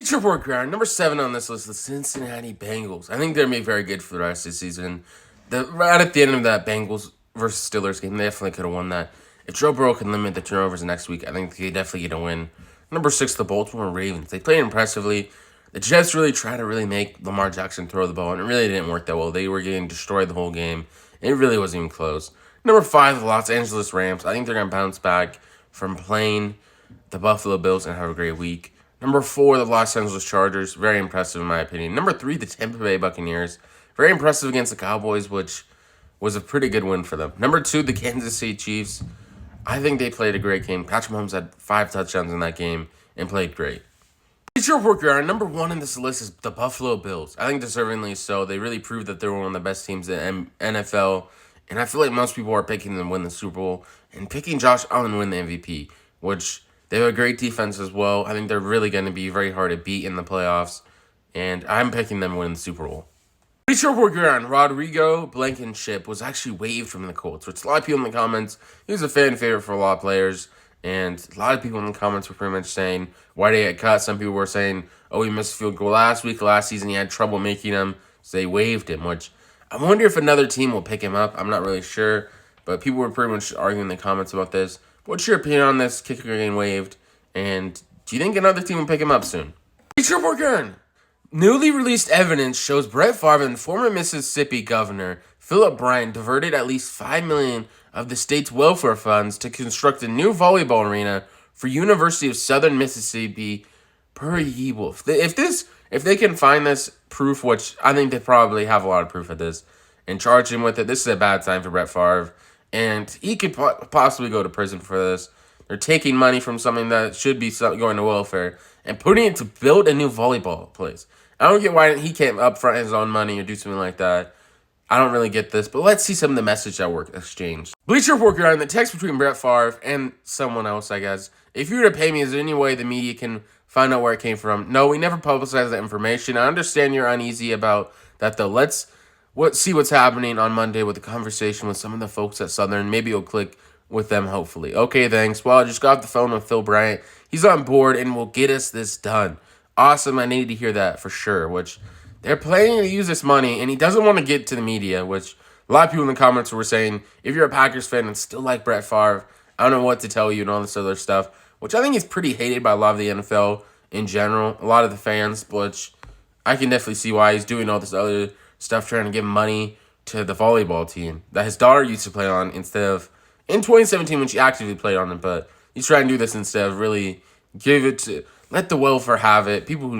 Feature report ground number 7 on this list, the Cincinnati Bengals. I think they're going to be very good for the rest of the season. Right at the end of that Bengals versus Steelers game, they definitely could have won that. If Joe Burrow can limit the turnovers next week, I think they definitely get a win. Number 6, the Baltimore Ravens. They played impressively. The Jets really tried to make Lamar Jackson throw the ball, and it really didn't work that well. They were getting destroyed the whole game. It really wasn't even close. Number 5, the Los Angeles Rams. I think they're going to bounce back from playing the Buffalo Bills and have a great week. Number 4, the Los Angeles Chargers. Very impressive in my opinion. Number 3, the Tampa Bay Buccaneers. Very impressive against the Cowboys, which was a pretty good win for them. Number 2, the Kansas City Chiefs. I think they played a great game. Patrick Mahomes had 5 touchdowns in that game and played great. Feature report ground number 1 in this list is the Buffalo Bills. I think deservingly so. They really proved that they're one of the best teams in NFL. And I feel like most people are picking them to win the Super Bowl and picking Josh Allen to win the MVP, which they have a great defense as well. I think they're really going to be very hard to beat in the playoffs, and I'm picking them to win the Super Bowl. Feature report ground Rodrigo Blankenship was actually waived from the Colts, which a lot of people in the comments, he was a fan favorite for a lot of players, and a lot of people in the comments were pretty much saying, why did he get cut? Some people were saying, oh, he missed a field goal last season, he had trouble making them, so they waived him, which I wonder if another team will pick him up. I'm not really sure, but people were pretty much arguing in the comments about this. What's your opinion on this kicker getting waived, and do you think another team will pick him up soon? Feature report ground. Newly released evidence shows Brett Favre and former Mississippi Governor Philip Bryant diverted at least $5 million of the state's welfare funds to construct a new volleyball arena for University of Southern Mississippi per Ye-Wolf. If they can find this proof, which I think they probably have a lot of proof of this, and charge him with it, this is a bad time for Brett Favre, and he could possibly go to prison for this. They're taking money from something that should be going to welfare and putting it to build a new volleyball place. I don't get why he can't upfront his own money or do something like that. I don't really get this, but let's see some of the message that were exchanged. Bleacher Report ground the text between Brett Favre and someone else, I guess. If you were to pay me, is there any way the media can find out where it came from? No, we never publicize that information. I understand you're uneasy about that, though. Let's see what's happening on Monday with the conversation with some of the folks at Southern. Maybe you'll click with them, hopefully. Okay, thanks. Well, I just got off the phone with Phil Bryant. He's on board and will get us this done. Awesome. I needed to hear that for sure, which they're planning to use this money, and he doesn't want to get to the media, which a lot of people in the comments were saying, if you're a Packers fan and still like Brett Favre, I don't know what to tell you and all this other stuff, which I think is pretty hated by a lot of the NFL in general, a lot of the fans, which I can definitely see why he's doing all this other stuff, trying to give money to the volleyball team that his daughter used to play on instead of in 2017 when she actively played on it, but he's trying to do this instead of really let the welfare have it. People who